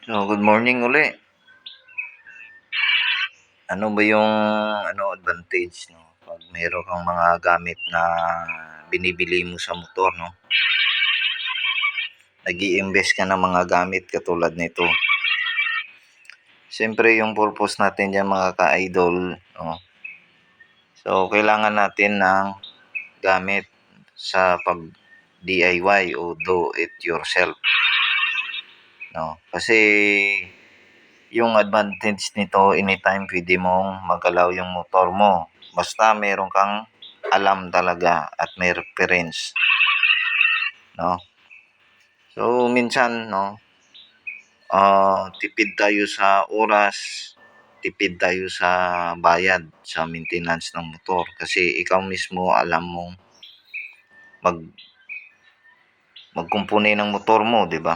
So, good morning uli. Ano ba yung advantage, no? Pag meron kang mga gamit na binibili mo sa motor, no? Nag-i-invest ka ng mga gamit katulad nito. Siyempre, yung purpose natin dyan mga ka-idol, no? So, kailangan natin ng gamit sa pag DIY o do it yourself, no? Kasi yung advantage nito, anytime pwede mong magalaw yung motor mo. Basta meron kang alam talaga at may reference, no? So, minsan, no, tipid tayo sa oras, tipid tayo sa bayad sa maintenance ng motor kasi ikaw mismo alam mong magkumpuni ng motor mo, 'di ba?